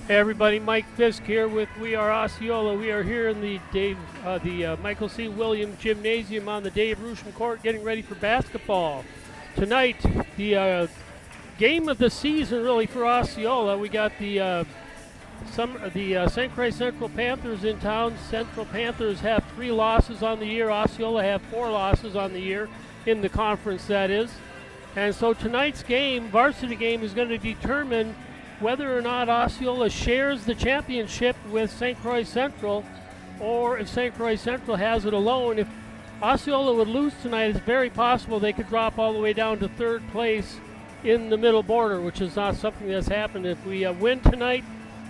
Hey everybody, Mike Fisk here with We Are Osceola. We are here in the Michael C. Williams Gymnasium on the Dave Rusham Court getting ready for basketball. Tonight, the game of the season really for Osceola. We got the St. Croix Central Panthers in town. Central Panthers have 3 losses on the year. Osceola have 4 losses on the year in the conference, that is. And so tonight's game, varsity game, is going to determine whether or not Osceola shares the championship with St. Croix Central, or if St. Croix Central has it alone. If Osceola would lose tonight, it's very possible they could drop all the way down to 3rd place in the middle border, which is not something that's happened. If we win tonight,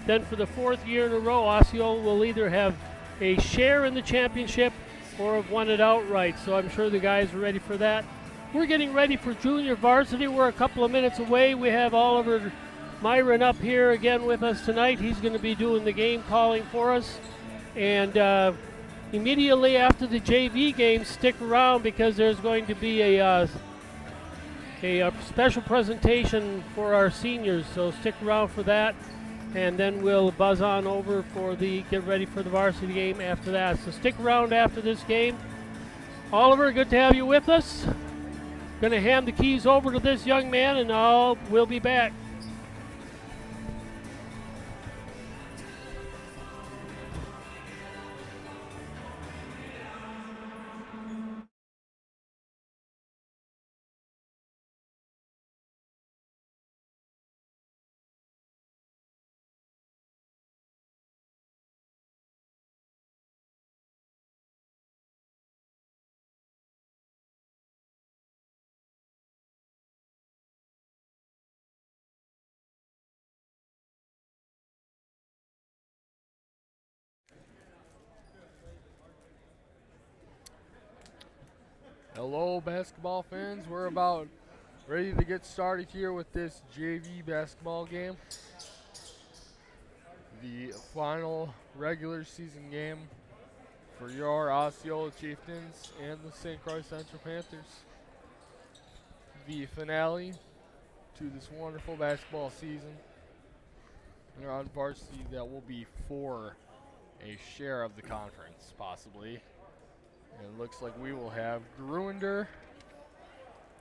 then for the 4th year in a row, Osceola will either have a share in the championship or have won it outright. So I'm sure the guys are ready for that. We're getting ready for junior varsity. We're a couple of minutes away. We have Oliver Myron up here again with us tonight. He's going to be doing the game calling for us. And immediately after the JV game, stick around because there's going to be a special presentation for our seniors. So stick around for that. And then we'll buzz on over for get ready for the varsity game after that. So stick around after this game. Oliver, good to have you with us. Going to hand the keys over to this young man, and we'll be back. Hello, basketball fans. We're about ready to get started here with this JV basketball game. The final regular season game for your Osceola Chieftains and the St. Croix Central Panthers. The finale to this wonderful basketball season. We're on varsity that will be for a share of the conference, possibly. And it looks like we will have Gruender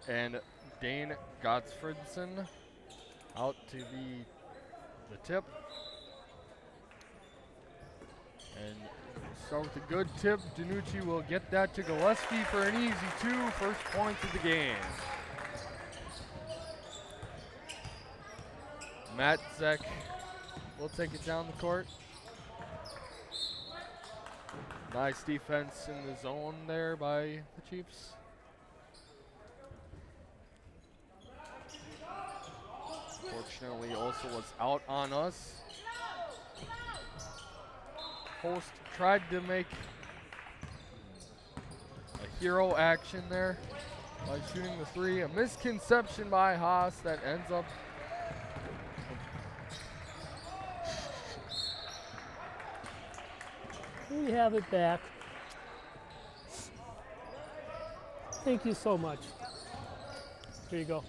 and Dane Gottfredson out to be the tip. And we'll start with a good tip. Danucci will get that to Gillespie for an easy 2, first points of the game. Matt Zek will take it down the court. Nice defense in the zone there by the Chiefs. Fortunately, also was out on us. Host tried to make a hero action there by shooting the 3. A misconception by Haas that ends up We have it back. Thank you so much. Here you go.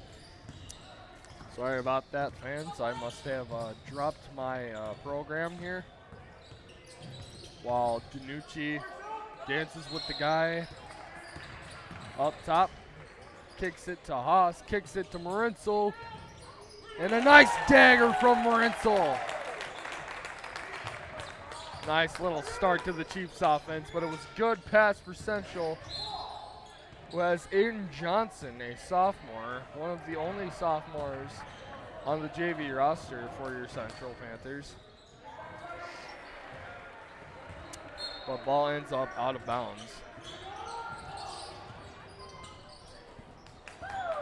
Sorry about that, fans. I must have dropped my program here while Danucci dances with the guy up top. Kicks it to Haas, kicks it to Morenzel, and a nice dagger from Morenzel. Nice little start to the Chiefs offense, but it was good pass for Central, who has Aiden Johnson, a sophomore, one of the only sophomores on the JV roster for your Central Panthers. But ball ends up out of bounds.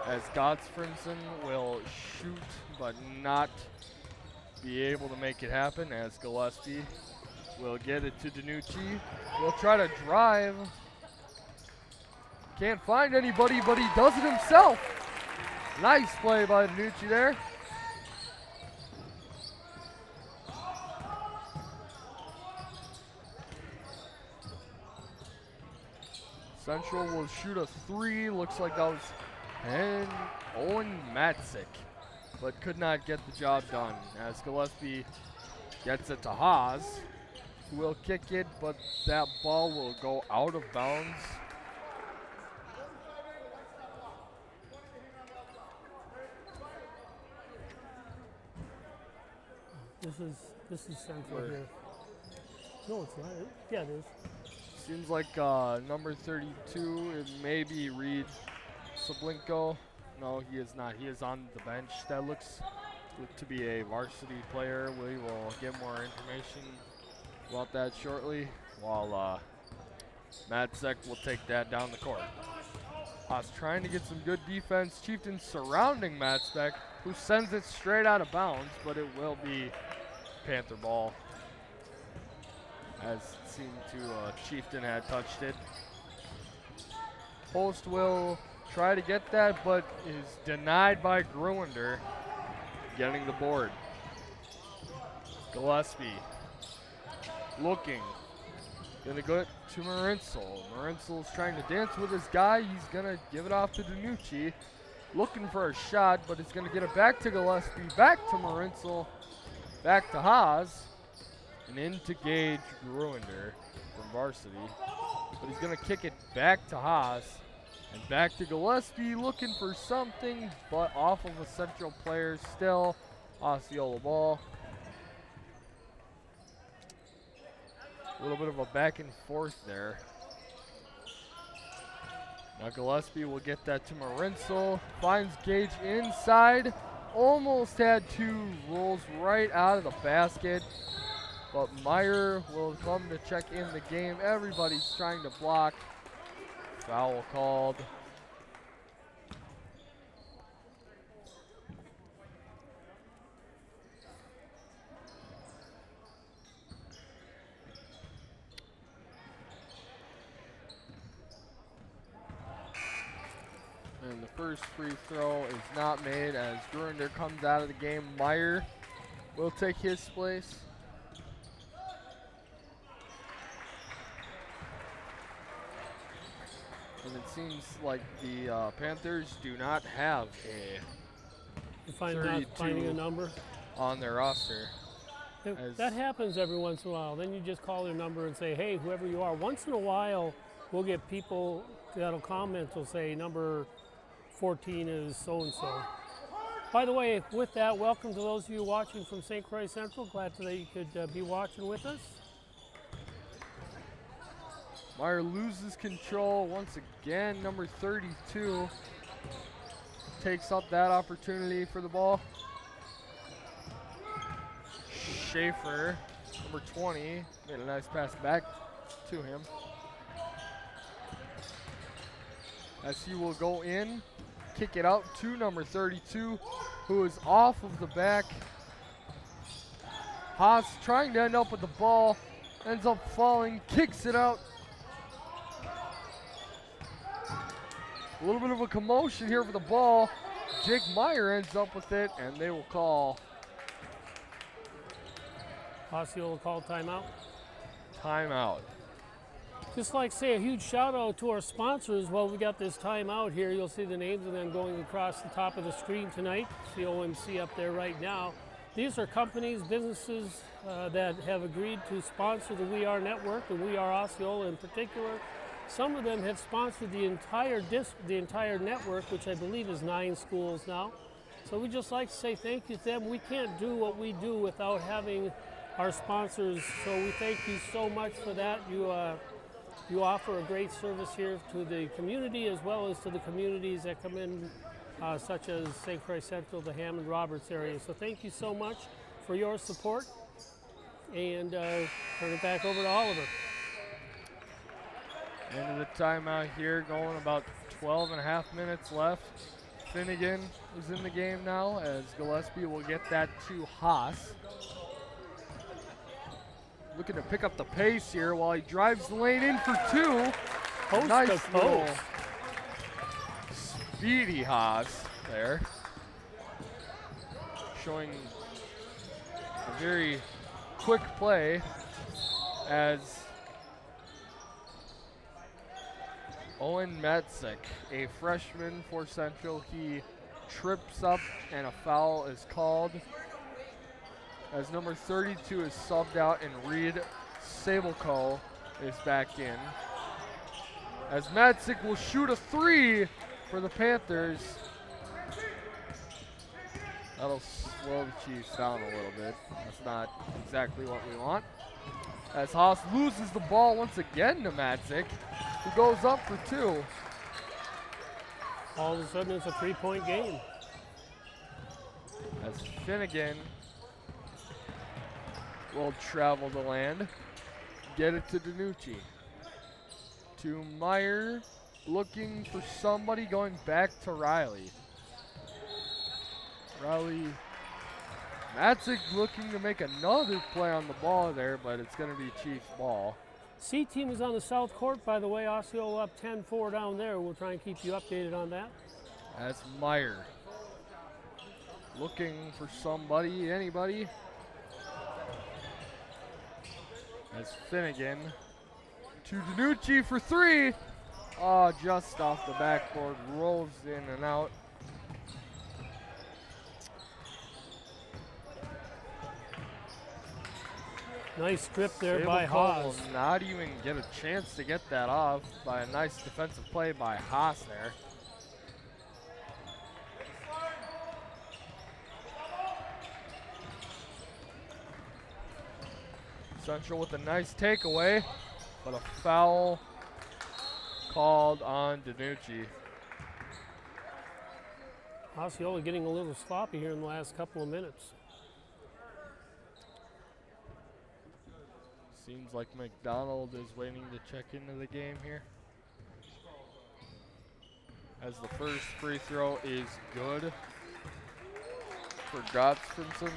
As Gottfredson will shoot but not be able to make it happen, as Gillespie will get it to Danucci. Will try to drive. Can't find anybody, but he does it himself. Nice play by Danucci there. Central will shoot a 3. Looks like that was Owen Matzik, but could not get the job done as Gillespie Gets it to Haas, who will kick it, but that ball will go out of bounds. This is central here. No, it's not. Yeah, it is. Seems like number 32, it may be Reed Sablinko. No, he is not. He is on the bench. That looks to be a varsity player. We will get more information about that shortly, while Matzek will take that down the court. Haas trying to get some good defense. Chieftains surrounding Matzek, who sends it straight out of bounds, but it will be Panther ball, as it seemed to Chieftain had touched it. Post will try to get that, but is denied by Gruender, getting the board. Gillespie looking, gonna go to Marinsel. Marinsel's trying to dance with his guy. He's gonna give it off to Danucci, looking for a shot, but he's gonna get it back to Gillespie, back to Marinsel, back to Haas, and into Gage Gruender from varsity. But he's gonna kick it back to Haas, and back to Gillespie, looking for something, but off of a central player still. Osceola ball. A little bit of a back and forth there. Now Gillespie will get that to Marinsel. Finds Gage inside. Almost had two rolls right out of the basket. But Meyer will come to check in the game. Everybody's trying to block. Foul called. And the first free throw is not made as Gruender comes out of the game. Meyer will take his place. And it seems like the Panthers do not have a Finding a number on their roster. That happens every once in a while. Then you just call their number and say, hey, whoever you are. Once in a while, we'll get people that'll comment, will say number 14 is so-and-so. By the way, with that, welcome to those of you watching from St. Croix Central. Glad that you could be watching with us. Meyer loses control once again. Number 32 takes up that opportunity for the ball. Schaefer, number 20, made a nice pass back to him. As he will go in, kick it out to number 32, who is off of the back. Haas trying to end up with the ball, ends up falling, kicks it out. A little bit of a commotion here for the ball. Jake Meyer ends up with it, and they will call. Osceola call timeout. Timeout. Just like say a huge shout out to our sponsors while we got this timeout here. You'll see the names of them going across the top of the screen tonight. See OMC up there right now. These are companies, businesses that have agreed to sponsor the We Are Network, and We Are Osceola in particular. Some of them have sponsored the entire network, which I believe is 9 schools now. So we just like to say thank you to them. We can't do what we do without having our sponsors. So we thank you so much for that. You offer a great service here to the community as well as to the communities that come in, such as St. Croix Central, the Hammond Roberts area. So thank you so much for your support. And turn it back over to Oliver. End of the timeout here, going about 12 and a half minutes left. Finnegan is in the game now as Gillespie will get that to Haas. Looking to pick up the pace here while he drives the lane in for 2. Post nice to post. little speedy Haas there. Showing a very quick play as Owen Matzek, a freshman for Central, he trips up and a foul is called. as number 32 is subbed out and Reed Sableco is back in. As Matzik will shoot a 3 for the Panthers. That'll slow the Chiefs down a little bit. That's not exactly what we want. As Haas loses the ball once again to Matzik, who goes up for 2. All of a sudden, it's a 3-point game. As Finnegan will travel the land, get it to DiNucci. To Meyer, looking for somebody, going back to Riley. Matzik looking to make another play on the ball there, but it's going to be Chiefs ball. C team is on the south court, by the way. Osceola up 10-4 down there. We'll try and keep you updated on that. That's Meyer. Looking for somebody, anybody. As Finnegan to DiNucci for 3. Oh, just off the backboard, rolls in and out. Nice strip there by Sableco Haas. will not even get a chance to get that off by a nice defensive play by Haas there. Central with a nice takeaway, but a foul called on DiNucci. Osceola getting a little sloppy here in the last couple of minutes. Seems like McDonald is waiting to check into the game here. As the first free throw is good for Gottfriedson.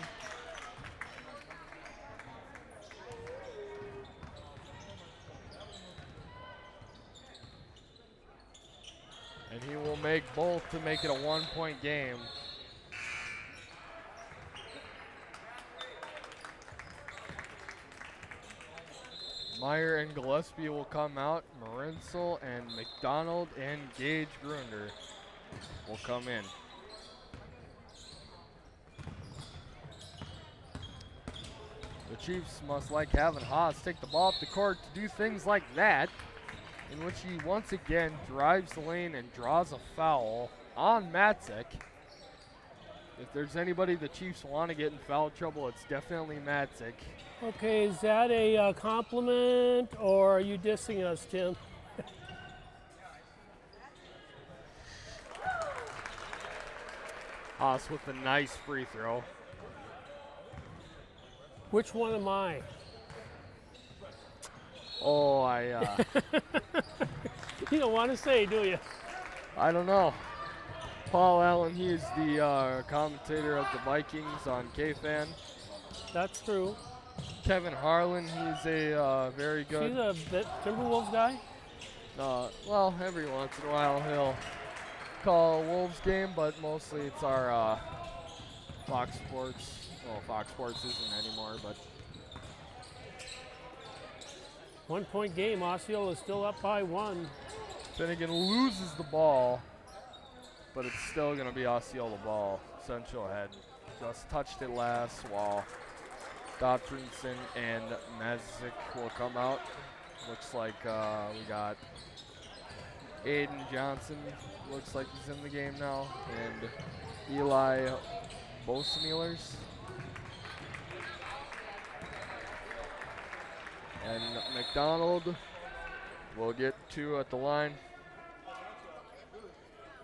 And he will make both to make it a 1-point game. Meyer and Gillespie will come out. Marinsel and McDonald and Gage Grunder will come in. The Chiefs must like having Haas take the ball up the court to do things like that, in which he once again drives the lane and draws a foul on Matzik. If there's anybody the Chiefs want to get in foul trouble, it's definitely Matzik. Okay, is that a compliment or are you dissing us, Tim? Haas with a nice free throw. Which one am I? Oh, You don't want to say, do you? I don't know. Paul Allen, he is the commentator of the Vikings on KFan. That's true. Kevin Harlan, he's a very good. He's a Timberwolves guy? Well, every once in a while he'll call a Wolves game, but mostly it's our Fox Sports. Well, Fox Sports isn't anymore, but 1-point game. Osceola is still up by 1. Finnegan loses the ball, but it's still going to be Osceola ball. Central had just touched it last while Gottfriedson and Mazik will come out. Looks like we got Aiden Johnson. Looks like he's in the game now. And Eli Bosemuellers. And McDonald will get 2 at the line.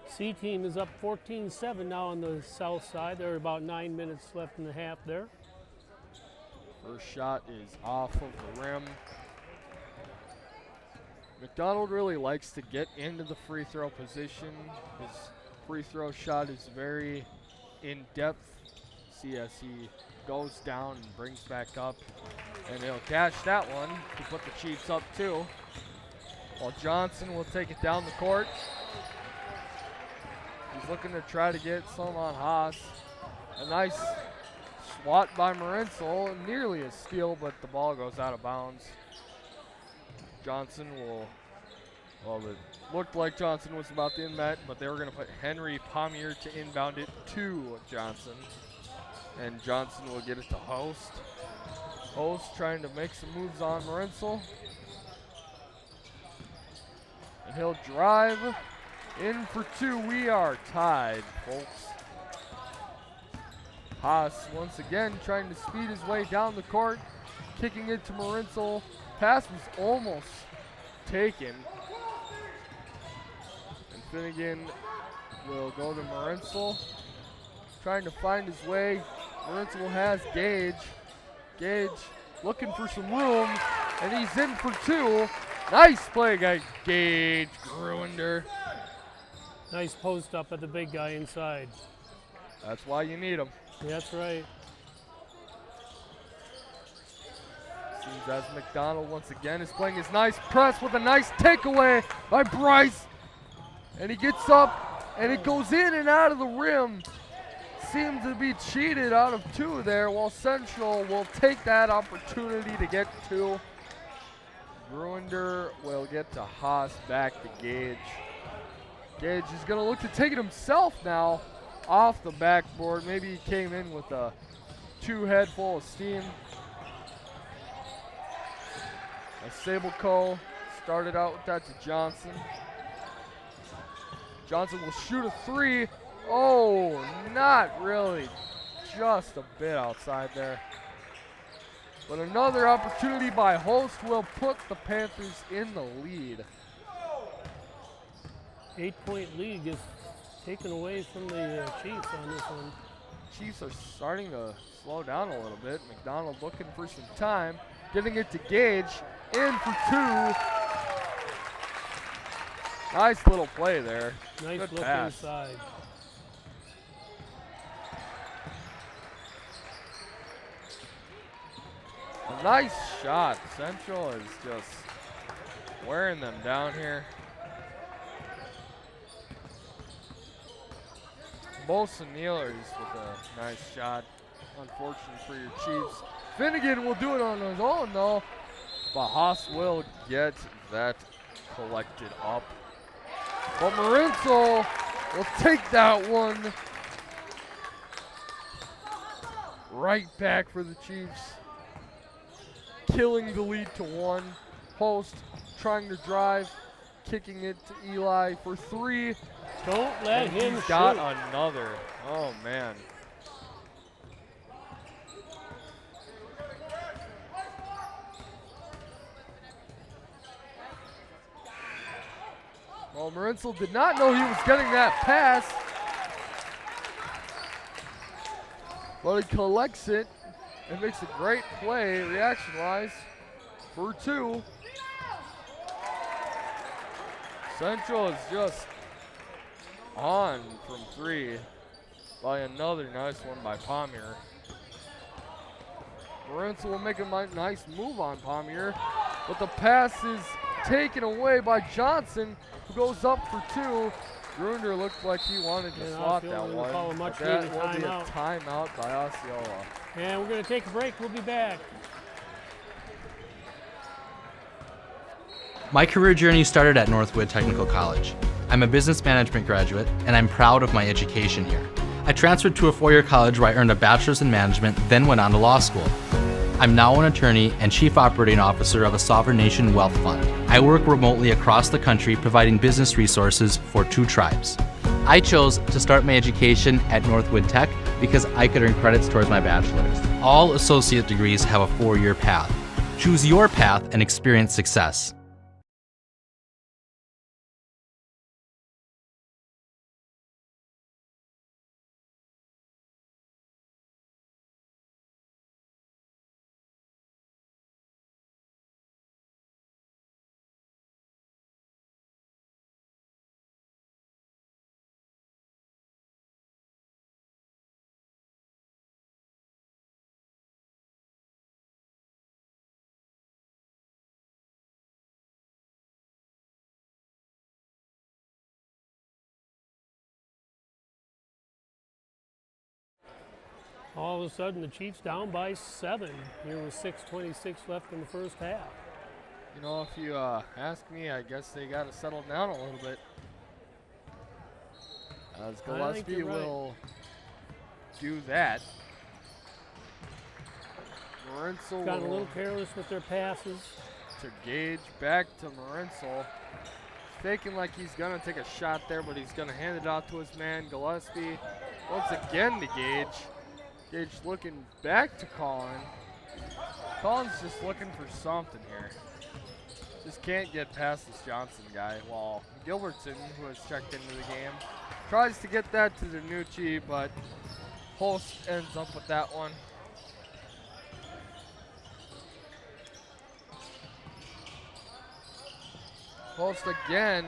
C team is up 14-7 now on the south side. There are about 9 minutes left in the half there. First shot is off of the rim. McDonald really likes to get into the free throw position. His free throw shot is very in-depth. See as he goes down and brings back up. And he'll cash that one to put the Chiefs up 2. While Johnson will take it down the court. He's looking to try to get some on Haas. A nice swat by Marinsel, nearly a steal, but the ball goes out of bounds. Johnson will, well, it looked like Johnson was about to inbound, but they were going to put Henry Pommier to inbound it to Johnson. And Johnson will get it to Host. Host trying to make some moves on Morenzel. And he'll drive in for two. We are tied, folks. Haas once again trying to speed his way down the court, kicking it to Morenzel. Pass was almost taken. And Finnegan will go to Morenzel, trying to find his way. Morenzel has Gage. Gage looking for some room, and he's in for two. Nice play, guy. Gage Gruender. Nice post up at the big guy inside. That's why you need him. That's right. Seems as McDonald once again is playing his nice press with a nice takeaway by Bryce. And he gets up, and it goes in and out of the rim. Seems to be cheated out of two there, while Central will take that opportunity to get two. Gruender will get to Haas, back to Gage. Gage is going to look to take it himself now off the backboard. Maybe he came in with a two-head full of steam. Sableco started out with that to Johnson. Johnson will shoot a three. Oh, not really. Just a bit outside there. But another opportunity by Host will put the Panthers in the lead. 8-point lead is taken away from the Chiefs on this one. Chiefs are starting to slow down a little bit. McDonald looking for some time, giving it to Gage, in for two. Nice little play there. Nice Good look pass. inside. A nice shot. Central is just wearing them down here. Bosa Nealers with a nice shot. Unfortunate for your Chiefs. Finnegan will do it on his own though, but Haas will get that collected up. But Morenzel will take that one right back for the Chiefs, killing the lead to one. Host trying to drive, kicking it to Eli for three. Don't let And him he's shoot. got another. Oh, man. Well, Morenzel did not know he was getting that pass, but he collects it and makes a great play reaction-wise for two. Central is just on from three by another nice one by Pommier. Morenzel will make a nice move on Pommier, but the pass is taken away by Johnson, who goes up for two. Gruender looked like he wanted to slot that one. Call a much That needed will be a timeout. timeout by Osceola. And we're going to take a break. We'll be back. My career journey started at Northwood Technical College. I'm a business management graduate, and I'm proud of my education here. I transferred to a four-year college where I earned a bachelor's in management, then went on to law school. I'm now an attorney and chief operating officer of a sovereign nation wealth fund. I work remotely across the country providing business resources for 2 tribes. I chose to start my education at Northwood Tech because I could earn credits towards my bachelor's. All associate degrees have a 4-year path. Choose your path and experience success. All of a sudden, the Chiefs down by 7. Here with 6:26 left in the first half. You know, if you ask me, I guess they got to settle down a little bit. As I think Gillespie you're right. will do that. Morenzel Gotten a little careless with their passes. to Gage, back to Morenzel. Faking like he's gonna take a shot there, but he's gonna hand it out to his man, Gillespie. Once again to Gage. Gage looking back to Collin. Collin's just looking for something here. Just can't get past this Johnson guy, while Gilbertson, who has checked into the game, tries to get that to Danucci, but Holst ends up with that one. Holst again.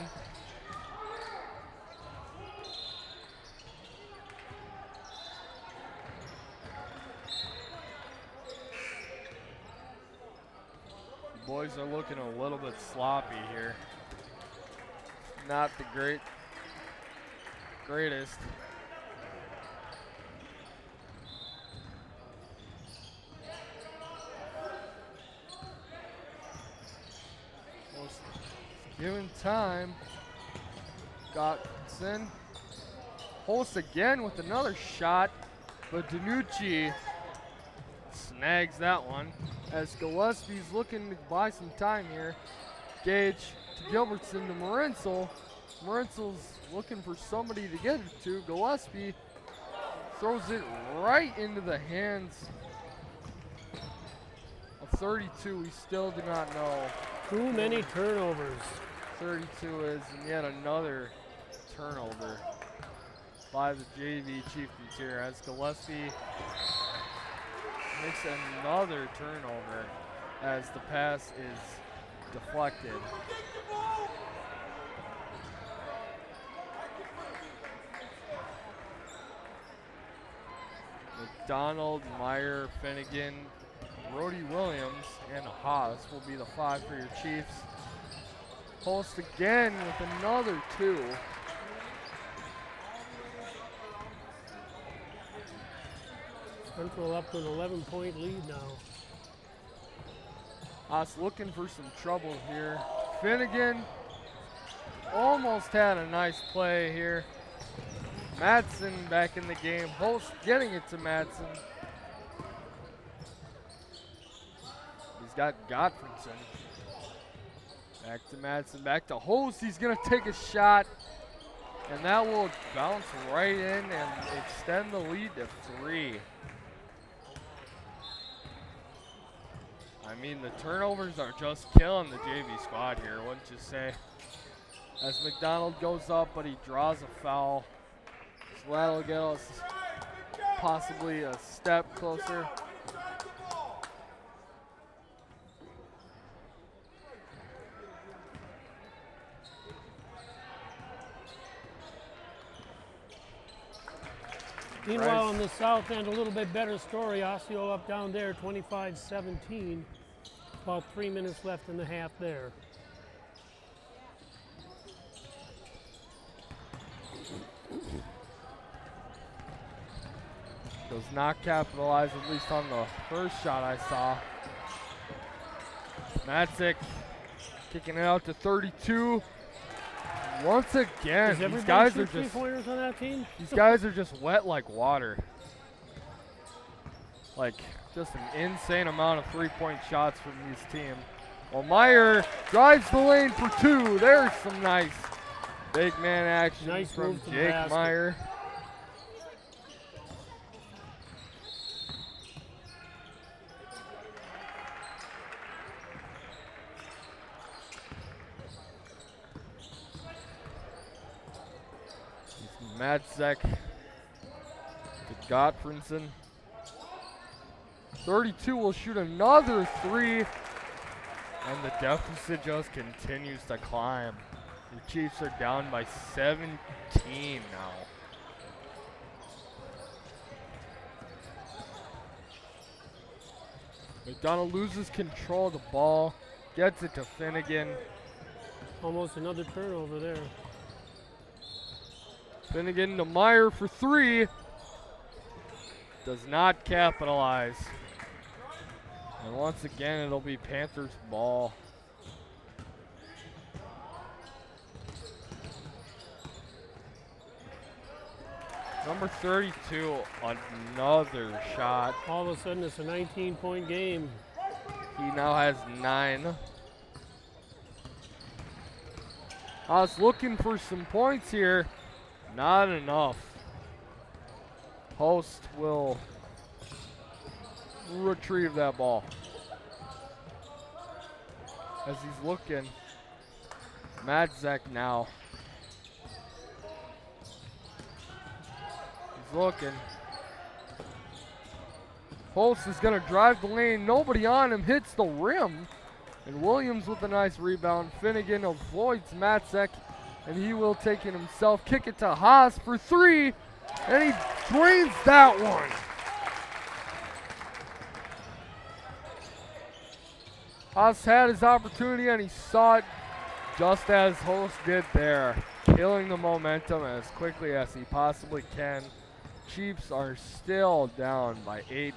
The boys are looking a little bit sloppy here. Not the greatest. Holst given time. Gottson. Holst again with another shot, but Danucci snags that one as Gillespie's looking to buy some time here. Gage to Gilbertson to Morenzel. Morenzel's looking for somebody to get it to. Gillespie throws it right into the hands of 32. We still do not know. Too many turnovers. 32 is, and yet another turnover by the JV Chieftains here as Gillespie makes another turnover as the pass is deflected. McDonald, Meyer, Finnegan, Brody Williams, and Haas will be the 5 for your Chiefs. Holst again with another 2. Central up to an 11-point lead now. Haas looking for some trouble here. Finnegan almost had a nice play here. Madsen back in the game. Holst getting it to Madsen. He's got Gottfriedson. Back to Madsen, back to Holst. He's gonna take a shot, and that will bounce right in and extend the lead to 3. I mean, the turnovers are just killing the JV squad here, wouldn't you say? As McDonald goes up, but he draws a foul. So that'll get us possibly a step closer. Meanwhile, on the south end, a little bit better story. Osceola up down there, 25-17. About 3 minutes left in the half there. Does not capitalize, at least on the first shot I saw. Matzik kicking it out to 32. Once again, these guys are just pointers on that team? These guys are just wet like water. Like, just an insane amount of 3-point shots from this team. Well, Meyer drives the lane for 2. There's some nice big man action from Jake Meyer. Madzek to Gottfriedson. 32 will shoot another 3, and the deficit just continues to climb. The Chiefs are down by 17 now. McDonald loses control of the ball, gets it to Finnegan. Almost another turnover there. Finnegan to Meyer for 3. Does not capitalize. And once again, it'll be Panthers ball. Number 32, another shot. All of a sudden, it's a 19-point game. He now has 9. I was looking for some points here. Not enough. Host will retrieve that ball. As he's looking, Madzek now. He's looking. Host is going to drive the lane. Nobody on him. Hits the rim. And Williams with a nice rebound. Finnegan avoids Matzek, and he will take it himself. Kick it to Haas for 3, and he drains that one. Haas had his opportunity, and he saw it just as Host did there, killing the momentum as quickly as he possibly can. Chiefs are still down by 18.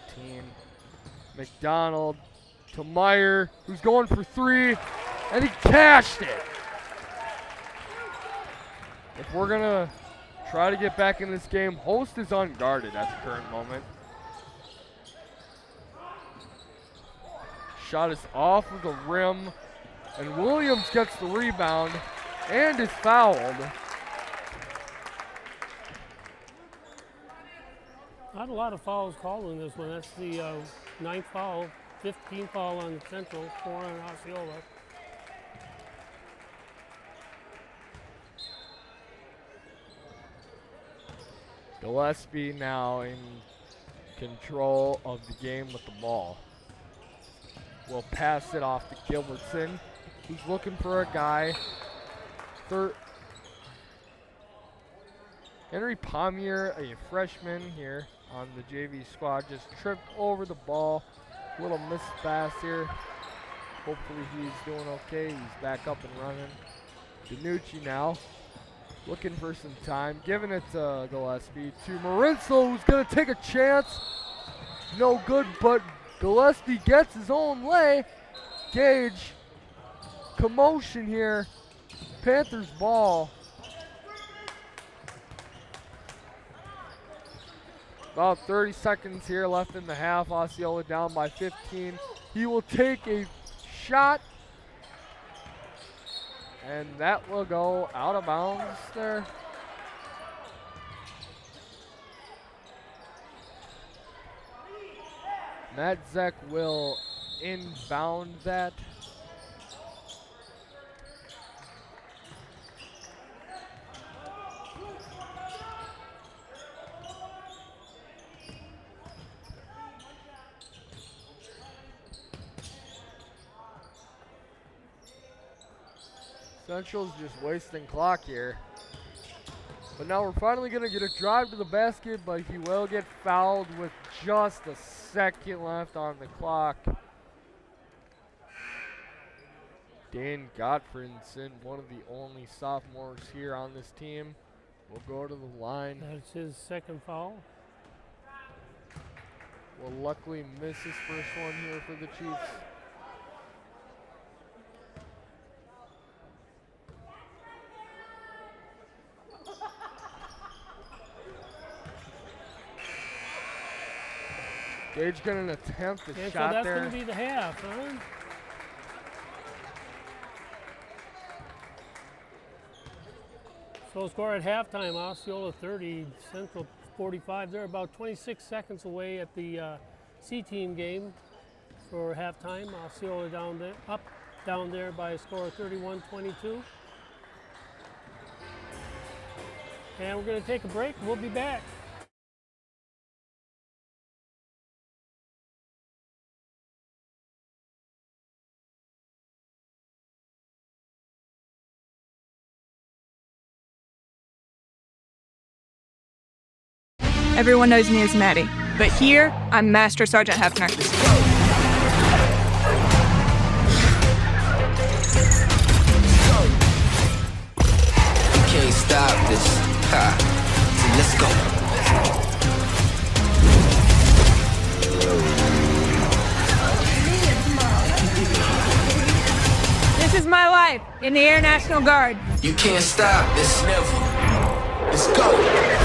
McDonald to Meyer, who's going for 3, and he cashed it. If we're gonna try to get back in this game, Host is unguarded at the current moment. Shot is off of the rim, and Williams gets the rebound and is fouled. Not a lot of fouls called in this one. That's the 9th foul, 15th foul on Central, 4 on Osceola. Gillespie now in control of the game with the ball. Will pass it off to Gilbertson, who's looking for a guy. Henry Pommier, a freshman here on the JV squad, just tripped over the ball. Little missed pass here. Hopefully he's doing okay. He's back up and running. DiNucci now looking for some time, giving it to Gillespie. To Marinso, who's going to take a chance. No good, but Gillespie gets his own way. Gage, commotion here. Panthers ball. About 30 seconds here left in the half. Osceola down by 15. He will take a shot, and that will go out of bounds there. Madzek will inbound that. Central's just wasting clock here. But now we're finally going to get a drive to the basket, but he will get fouled with just a second left on the clock. Dane Gottfriedson, one of the only sophomores here on this team, will go to the line. That's his 2nd foul. Will luckily miss his first one here for the Chiefs. Gage going to attempt the And shot so that's there. going to be the half, huh? So score at halftime, Osceola 30, Central 45. They're about 26 seconds away at the C-team game for halftime. Osceola down there by a score of 31-22. And we're going to take a break. We'll be back. Everyone knows me as Maddie, but here, I'm Master Sergeant Hefner. You can't stop this. Ha. So let's go. This is my life in the Air National Guard. You can't stop this. Never. Let's go.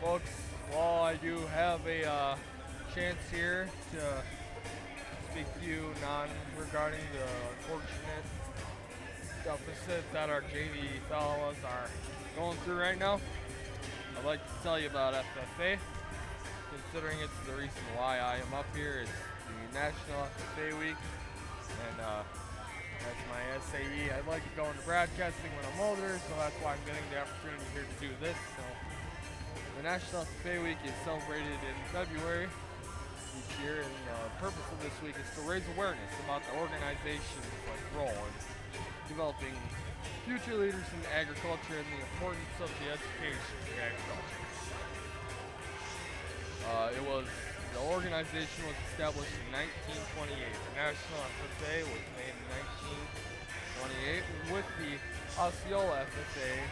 folks. While I do have a chance here to speak to you regarding the unfortunate deficit that our JV fellows are going through right now, I'd like to tell you about FFA, considering it's the reason why I am up here. It's the National FFA Week, and that's my SAE. I'd like to go into broadcasting when I'm older, so that's why I'm getting the opportunity here to do this. So the National FFA Week is celebrated in February each year, and the purpose of this week is to raise awareness about the organization's role in developing future leaders in agriculture and the importance of the education in agriculture. The organization was established in 1928. The National FFA was made in 1928, with the Osceola FFA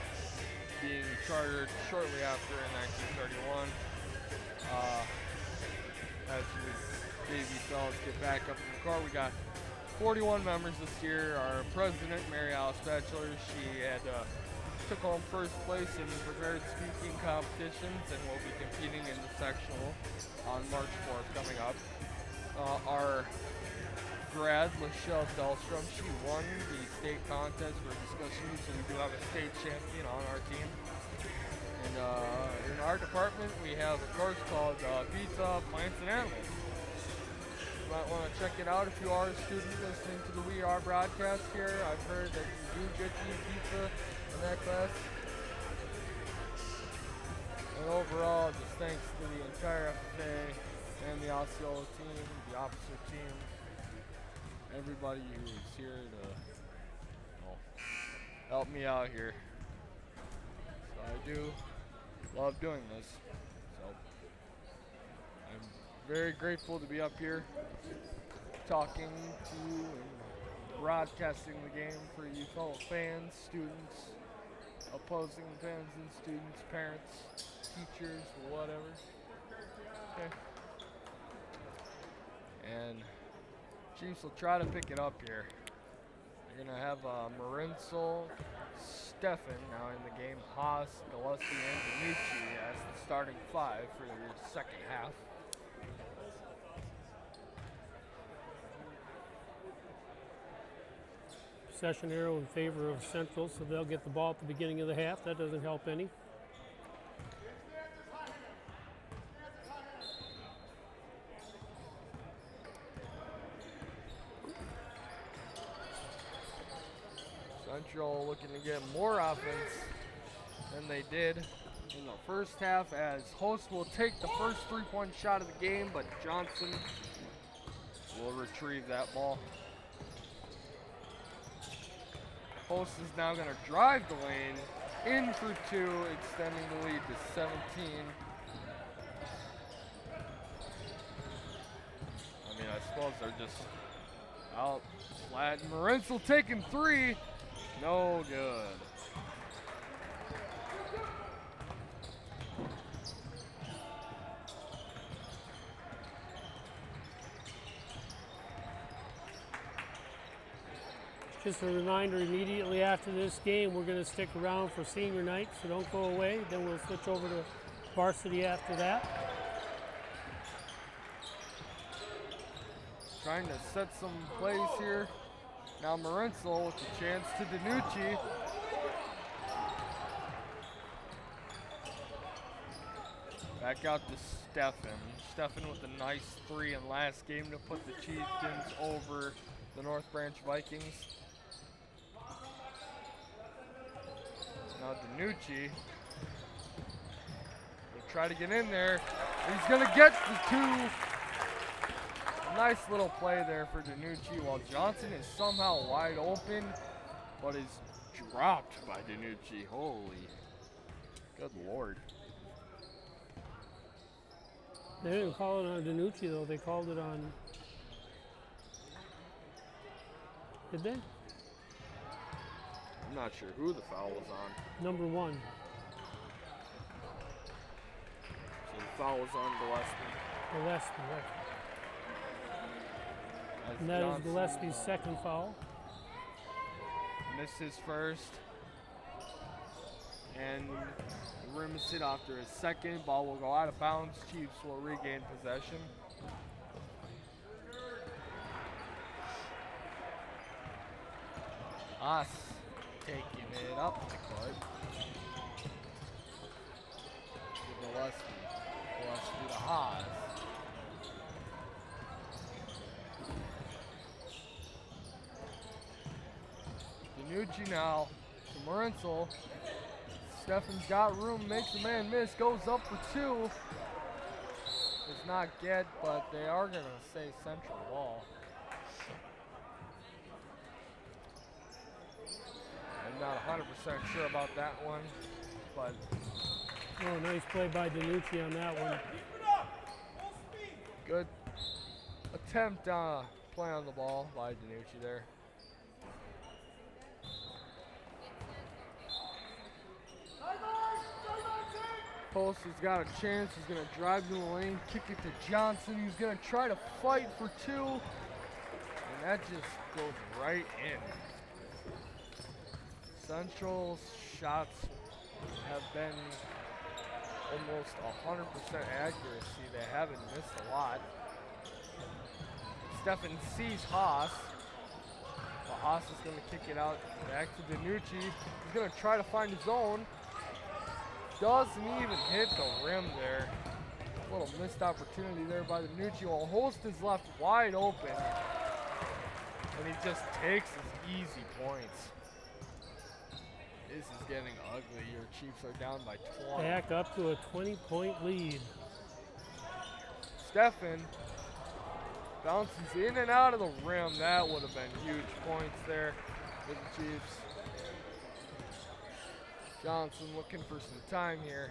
being chartered shortly after in 1931. As the JV fellas get back up in the car, we got 41 members this year. Our president, Mary Alice Batchelor, she had took home first place in prepared speaking competitions and will be competing in the sectional on March 4th coming up. Our grad, Michelle Dahlstrom, she won the state contest for discussion, so we do have a state champion on our team. And in our department, we have a course called Pizza, Plants, and Animals. You might want to check it out if you are a student listening to the We Are broadcast here. I've heard that you do get to eat pizza in that class. And overall, just thanks to the entire FFA and the Osceola team, the officer team, everybody who is here to help me out here. So I do love doing this. So I'm very grateful to be up here talking to you and broadcasting the game for you fellow fans, students, opposing fans and students, parents, teachers, whatever. Okay. And Chiefs will try to pick it up here. They're going to have Marinsel, Stefan now in the game, Haas, Gillespie, and Danucci as the starting five for the second half. Possession arrow in favor of Central, so they'll get the ball at the beginning of the half. That doesn't help any. Central looking to get more offense than they did in the first half, as Host will take the first three-point shot of the game, but Johnson will retrieve that ball. Host is now going to drive the lane in for two, extending the lead to 17. I mean, I suppose they're just out flat. Marinsel taking three. No good. Just a reminder, immediately after this game, we're going to stick around for senior night, so don't go away. Then we'll switch over to varsity after that. Trying to set some plays here. Now Marinsel with a chance to Danucci. Back out to Stefan. Stefan with a nice three in last game to put the Chieftains over the North Branch Vikings. Now Danucci will try to get in there. He's gonna get the two. Nice little play there for Danucci, while Johnson is somehow wide open, but is dropped by Danucci. Holy, good Lord. They didn't call it on Danucci, though. They called it on... Did they? I'm not sure who the foul was on. Number one. So the foul was on Gillespie. Gillespie, right. And that is Gillespie's second foul. Missed his first. And the rim is hit after a second. Ball will go out of bounds. Chiefs will regain possession. Us taking it up the court. To Gillespie. Gillespie to Haas. Danucci now to Morenzel. Steffen's got room, makes a man miss, goes up for two. Does not get, but they are going to say central ball. I'm not 100% sure about that one, but. Oh, nice play by Danucci on that one. Good attempt play on the ball by Danucci there. Post has got a chance. He's going to drive to the lane, kick it to Johnson. He's going to try to fight for two. And that just goes right in. Central's shots have been almost 100% accuracy. They haven't missed a lot. Steffen sees Haas. But Haas is going to kick it out back to Danucci. He's going to try to find his own. Doesn't even hit the rim there. A little missed opportunity there by Danucci. While Holst is left wide open. And he just takes his easy points. This is getting ugly. Your Chiefs are down by 20. Back up to a 20-point lead. Steffen bounces in and out of the rim. That would have been huge points there for the Chiefs. Johnson looking for some time here.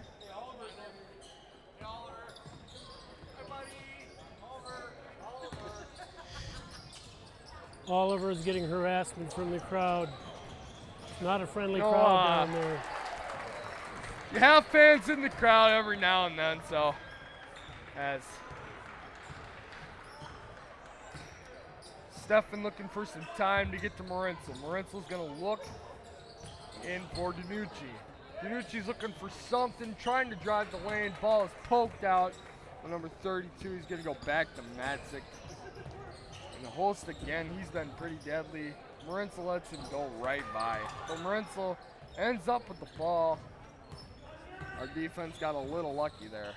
Oliver is getting harassment from the crowd. It's not a friendly crowd down there. You have fans in the crowd every now and then, so as Steffen looking for some time to get to Morenzel. Morenzel's gonna look in for Danucci. Danucci's looking for something, trying to drive the lane. Ball is poked out. On number 32, he's gonna go back to Matzik. And the Holst again, he's been pretty deadly. Morenzel lets him go right by. But Morenzel ends up with the ball. Our defense got a little lucky there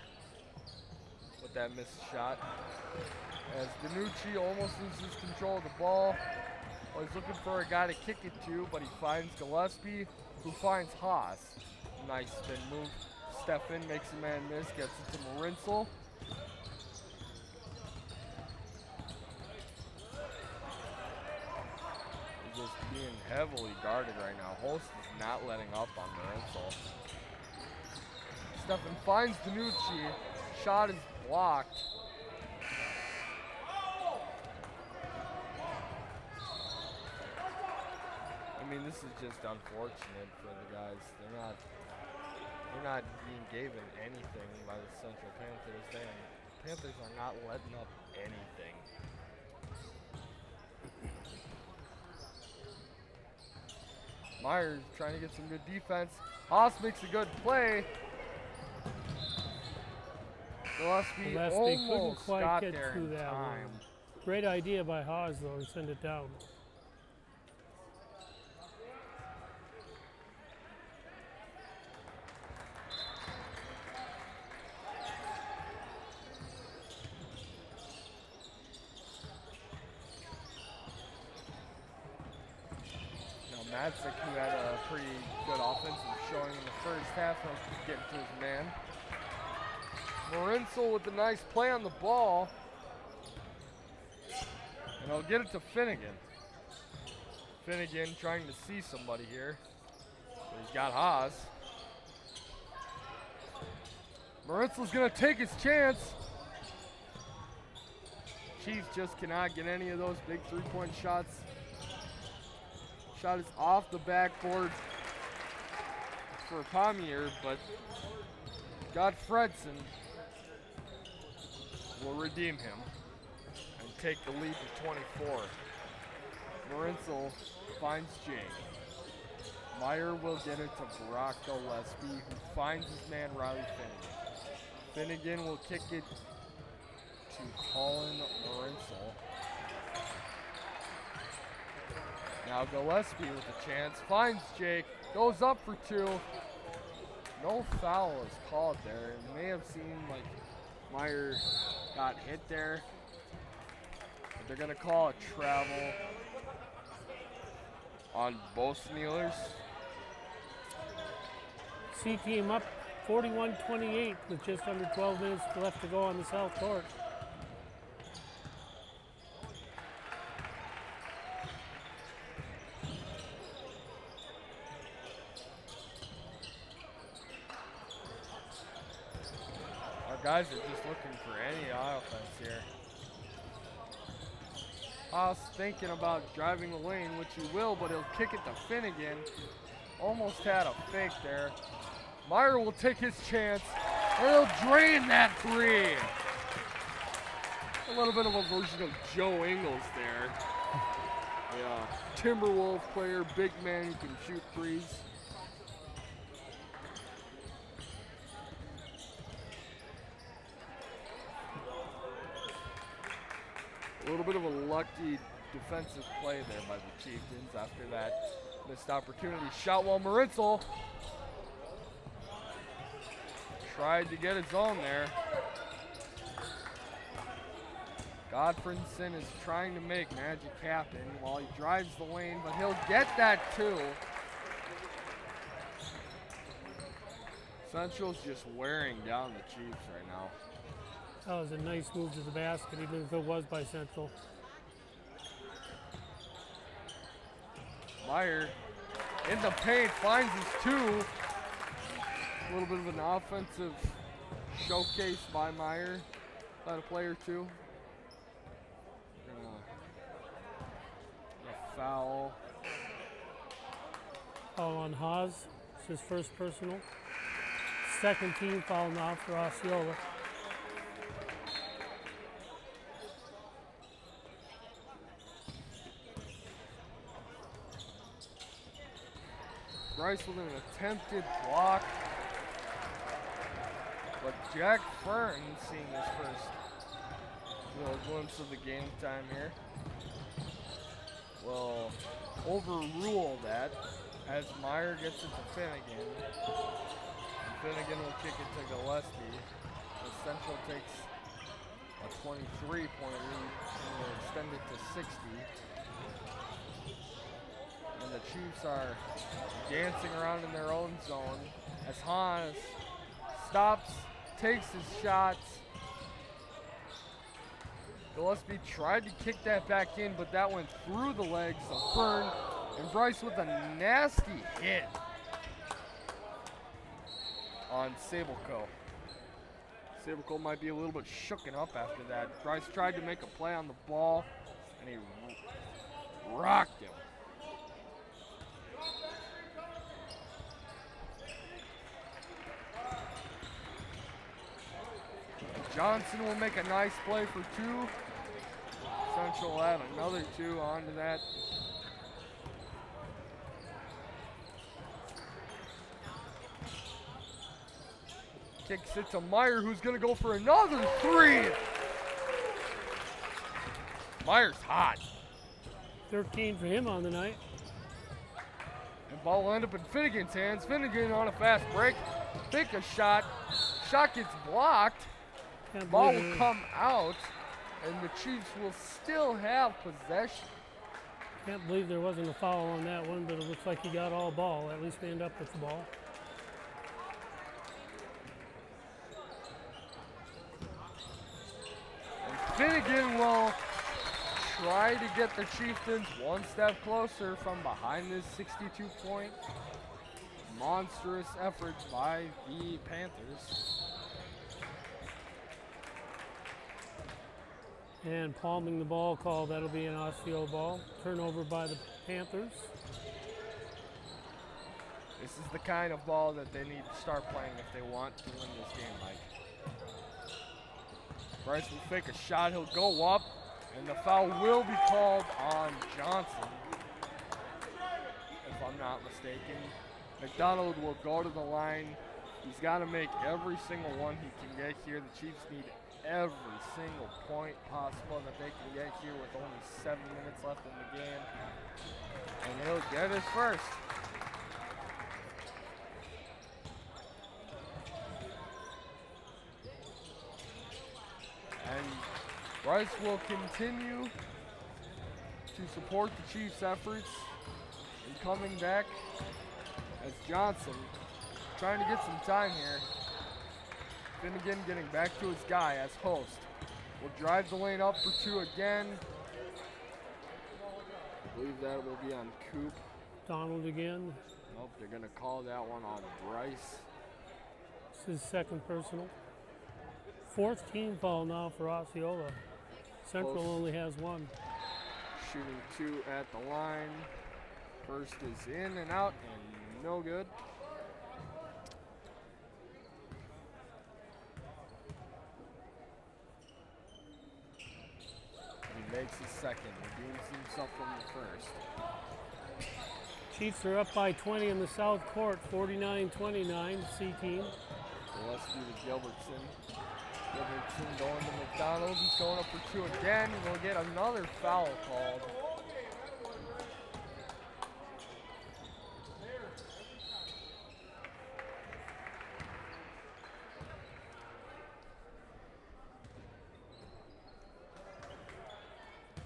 with that missed shot. As Danucci almost loses control of the ball. Well, he's looking for a guy to kick it to, but he finds Gillespie, who finds Haas. Nice spin move. Steffen makes a man miss, gets it to Morenzel. He's just being heavily guarded right now. Holst is not letting up on Morenzel. Steffen finds Danucci. Shot is blocked. I mean, this is just unfortunate for the guys. They're not being given anything by the Central Panthers. The Panthers are not letting up anything. Myers trying to get some good defense. Haas makes a good play. Gillespie Couldn't almost quite got get there through in that time. one. Great idea by Haas, though, to send it down. Matzik, who had a pretty good offensive showing in the first half, he'll get to his man. Morenzel with a nice play on the ball. And he'll get it to Finnegan. Finnegan trying to see somebody here. But he's got Haas. Morenzel's gonna take his chance. Chiefs just cannot get any of those big three-point shots. Shot is off the backboard for Pommier, but Godfredson will redeem him and take the lead to 24. Morenzel finds Jake. Meyer will get it to Brock Gillespie, who finds his man Riley Finnegan. Finnegan will kick it to Colin Marinsel. Now Gillespie with a chance, finds Jake, goes up for two. No foul is called there. It may have seemed like Meyer got hit there, but they're gonna call a travel on both Snealers. C team up 41-28 with just under 12 minutes left to go on the South Court. Guys are just looking for any offense here. Haas thinking about driving the lane, which he will, but he'll kick it to Finnegan. Almost had a fake there. Meyer will take his chance, and he'll drain that three. A little bit of a version of Joe Ingles there. Yeah, Timberwolf player, big man who can shoot threes. A little bit of a lucky defensive play there by the Chieftains after that missed opportunity. Shot while Marinsel tried to get his own there. Godfredson is trying to make magic happen while he drives the lane, but he'll get that too. Central's just wearing down the Chiefs right now. That was a nice move to the basket, even if it was by Central. Meyer in the paint finds his two. A little bit of an offensive showcase by Meyer, by the player two. A foul. Foul on Haas. It's his first personal. Second team foul now for Osceola. Bryce with an attempted block. But Jack Fern, seeing his first little glimpse of the game time here, will overrule that as Meyer gets it to Finnegan. And Finnegan will kick it to Gillespie. The Central takes a 23-point lead and will extend it to 60. And the Chiefs are dancing around in their own zone as Hans stops, takes his shots. Gillespie tried to kick that back in, but that went through the legs of Fern, and Bryce with a nasty hit on Sableco. Sableco might be a little bit shooken up after that. Bryce tried to make a play on the ball, and he rocked him. Johnson will make a nice play for two. Central will add another two onto that. Kicks it to Meyer, who's going to go for another three. Meyer's hot. 13 for him on the night. And ball will end up in Finnegan's hands. Finnegan on a fast break. Take a shot. Shot gets blocked. Ball will come out, and the Chiefs will still have possession. Can't believe there wasn't a foul on that one, but it looks like he got all ball. At least they end up with the ball. And Finnegan will try to get the Chieftains one step closer from behind this 62-point monstrous effort by the Panthers. And palming the ball call, that'll be an Osceola ball. Turnover by the Panthers. This is the kind of ball that they need to start playing if they want to win this game, Mike. Bryce will fake a shot, he'll go up, and the foul will be called on Johnson, if I'm not not mistaken. McDonald will go to the line. He's got to make every single one he can get here. The Chiefs need every single point possible that they can get here with only 7 minutes left in the game. And he'll get his first. And Bryce will continue to support the Chiefs' efforts in coming back as Johnson trying to get some time here. Finnegan getting back to his guy as host. Will drive the lane up for 2 again. I believe that will be on Coop. Donald again. Nope, they're going to call that one on Bryce. This is second personal. 4th team foul now for Osceola. Central Close. only has 1. Shooting 2 at the line. First is in and out and no good. He makes his second, redeems himself from the first. Chiefs are up by 20 in the South Court, 49-29, C team. Gillespie to Gilbertson. Gilbertson going to McDonald. He's going up for 2 again. We'll get another foul called.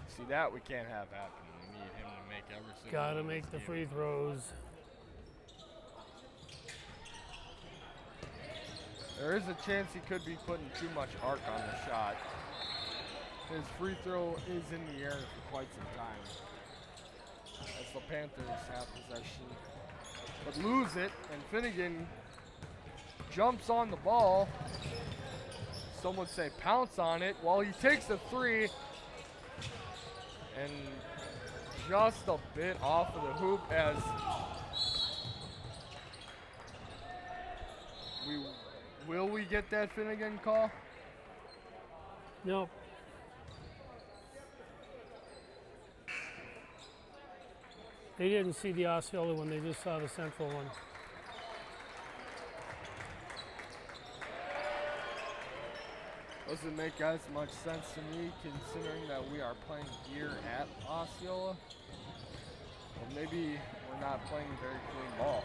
See, that we can't have happen. We need him to make every single Gotta one make of the these free games. throws. There is a chance he could be putting too much arc on the shot. His free throw is in the air for quite some time. As the Panthers have possession. But lose it, and Finnegan jumps on the ball. Some would say pounce on it while he takes a 3. And just a bit off of the hoop as will we get that Finnegan call? Nope. They didn't see the Osceola one, they just saw the Central one. Doesn't make as much sense to me considering that we are playing here at Osceola. Or maybe we're not playing very clean ball.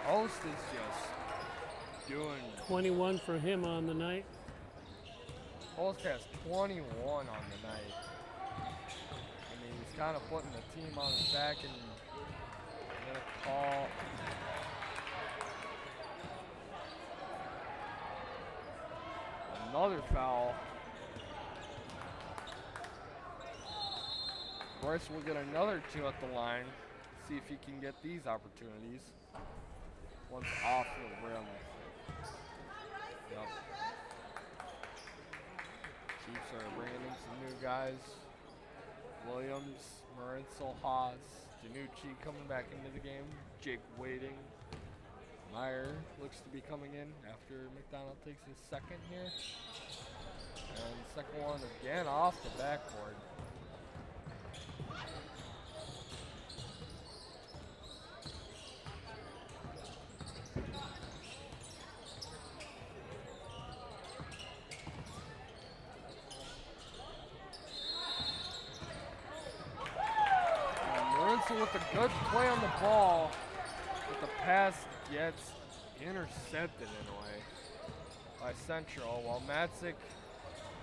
Host is just doing. 21 for him on the night. Host has 21 on the night. I mean, he's kind of putting the team on his back and gonna call. Another foul. Bryce will get another 2 at the line. See if he can get these opportunities. Once off the rim. Yep. Chiefs are bringing in some new guys. Williams, Marinso, Haas, Danucci coming back into the game. Jake waiting. Meyer looks to be coming in after McDonald takes his second here. And second one again off the backboard. With a good play on the ball, but the pass gets intercepted in a way by Central, while Matzik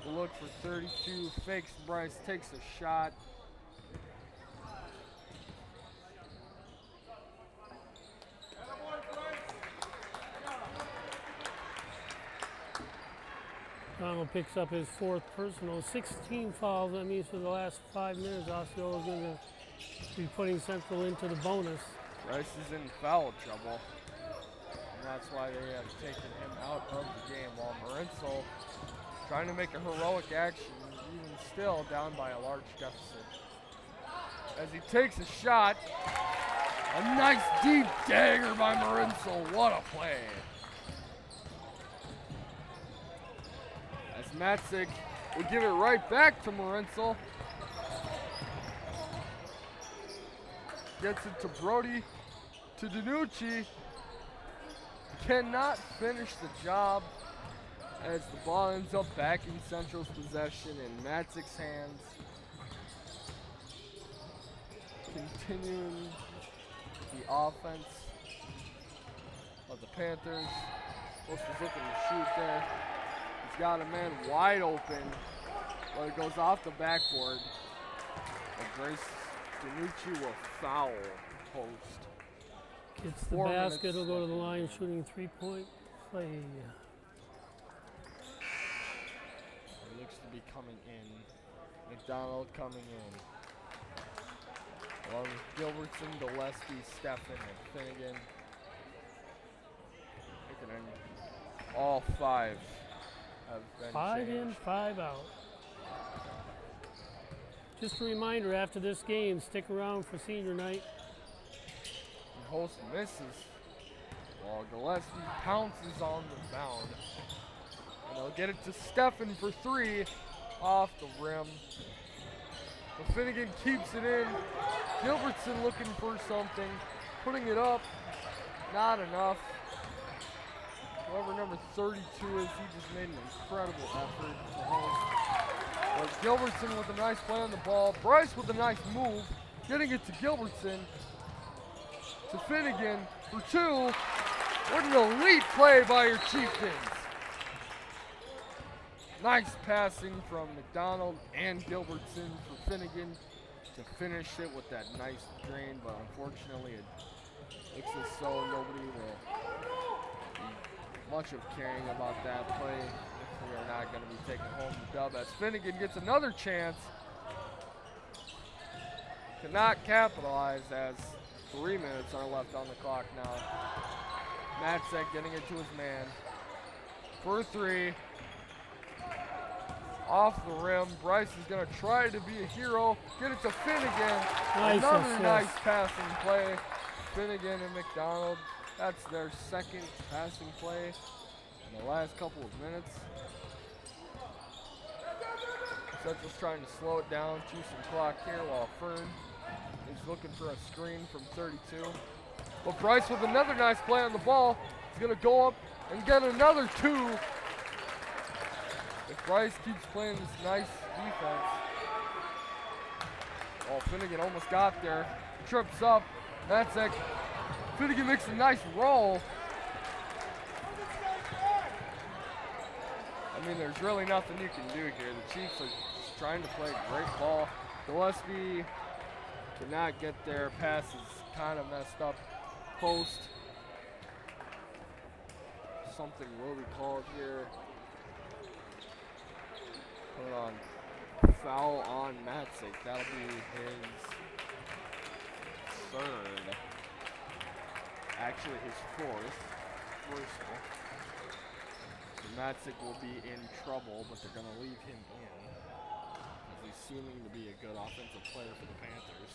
will look for 32, fakes Bryce, takes a shot. Donald picks up his 4th personal. 16 fouls, that means for the last 5 minutes, Osceola is going to be putting Central into the bonus. Bryce is in foul trouble, and that's why they have taken him out of the game, while Marinso trying to make a heroic action, even still down by a large deficit. As he takes a shot, A nice deep dagger by Marinso. What a play. As Matzik will give it right back to Marinso. Gets it to Brody, to Danucci. Cannot finish the job as the ball ends up back in Central's possession in Matzik's hands. Continuing the offense of the Panthers. Wolf is looking to shoot there. He's got a man wide open, but it goes off the backboard. And Grace Danucci will foul post. Gets the basket, will go to the line, shooting 3-point play. It looks to be coming in. McDonald coming in. Along with Gilbertson, Gillespie, Steffen, and Finnegan. All 5 have been 5 changed. in, 5 out. Just a reminder, after this game, stick around for senior night. And Host misses while Gillespie pounces on the bound. And they'll get it to Steffen for 3 off the rim. But Finnegan keeps it in. Gilbertson looking for something, putting it up, not enough. However, number 32 is, he just made an incredible effort to Host. But Gilbertson with a nice play on the ball. Bryce with a nice move, getting it to Gilbertson. To Finnegan for 2. What an elite play by your Chieftains. Nice passing from McDonald and Gilbertson for Finnegan to finish it with that nice drain, but unfortunately it looks as though nobody will be much of caring about that play if we are not going to be taking home the dub, as Finnegan gets another chance. Cannot capitalize as 3 minutes are left on the clock now. Matzek getting it to his man for 3. Off the rim. Bryce is going to try to be a hero. Get it to Finnegan. Nice Another assist. nice passing play. Finnegan and McDonald. That's their second passing play in the last couple of minutes. Central's trying to slow it down, chew some clock here while Fern is looking for a screen from 32. But Bryce with another nice play on the ball. He's going to go up and get another 2. If Bryce keeps playing this nice defense. Oh, Finnegan almost got there. Trips up. Matzek. Finnegan makes a nice roll. I mean, there's really nothing you can do here. The Chiefs are just trying to play a great ball. Gillespie cannot get there. Pass is kind of messed up. Post. Something will be called here. Put on foul on Matzek. That'll be his 3rd. Actually his 4th. Personal. So Matzek will be in trouble, but they're going to leave him in, as he's seeming to be a good offensive player for the Panthers.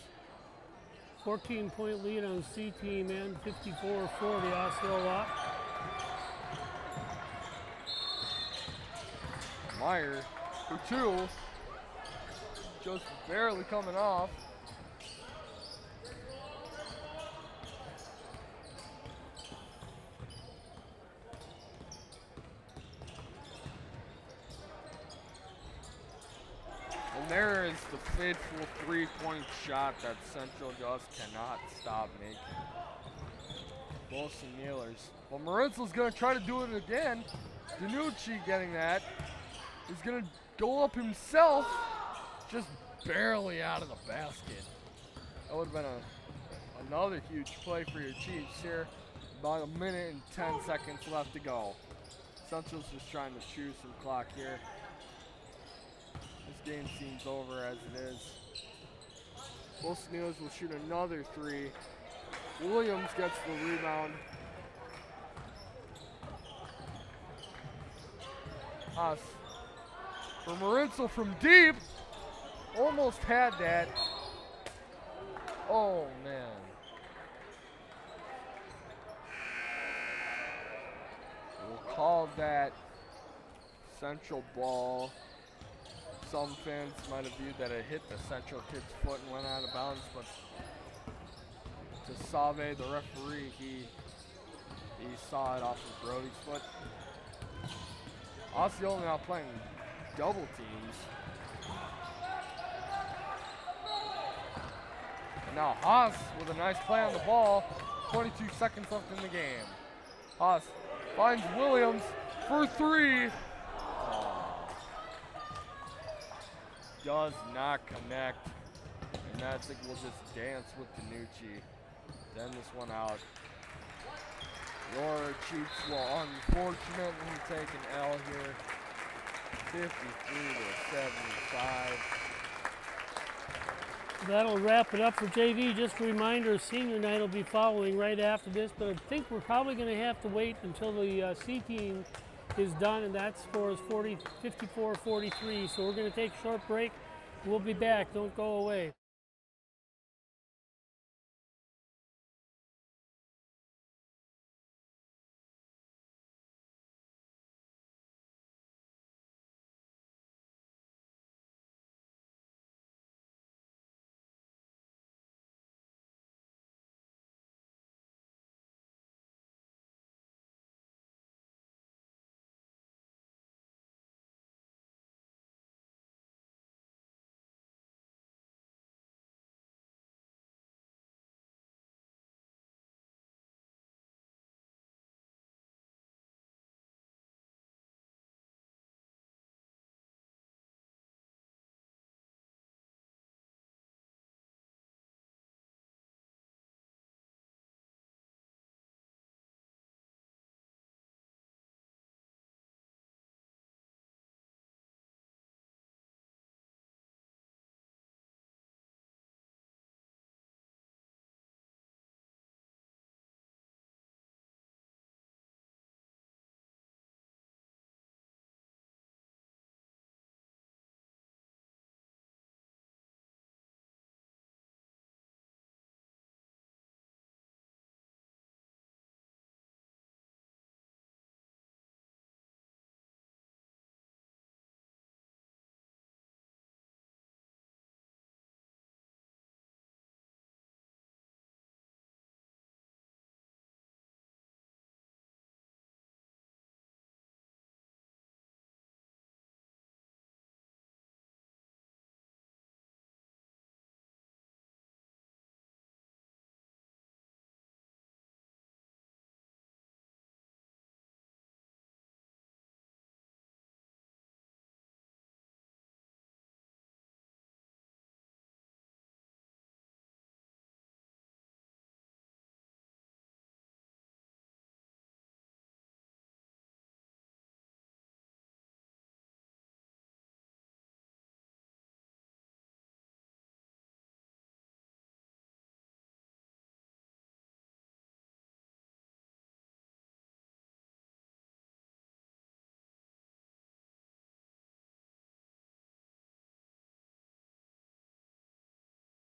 14-point lead on C team and 54 for the Osceola. Meyer for 2. Just barely coming off. And there is the fateful 3-point shot that Central just cannot stop making. Wilson Nailers. Well, Marinso's going to try to do it again. Danucci getting that. He's going to go up himself, just barely out of the basket. That would have been another huge play for your Chiefs here. About 1 minute and 10 seconds left to go. Central's just trying to chew some clock here. This game seems over as it is. Wilson News will shoot another 3. Williams gets the rebound. Us. For Marinso from deep. Almost had that. Oh, man. called that Central ball. Some fans might have viewed that it hit the Central kid's foot and went out of bounds, but to Save, the referee, he saw it off of Brody's foot. Osceola now playing double teams. And now Haas with a nice play on the ball. 22 seconds left in the game. Haas finds Williams for three. Does not connect. And Matzig will just dance with Danucci to end this one out. Your Chiefs will unfortunately take an L here. 53 to 75. That'll wrap it up for JV. Just a reminder, senior night will be following right after this, but I think we're probably going to have to wait until the C team is done, and that score is 54-43. So we're going to take a short break. We'll be back. Don't go away.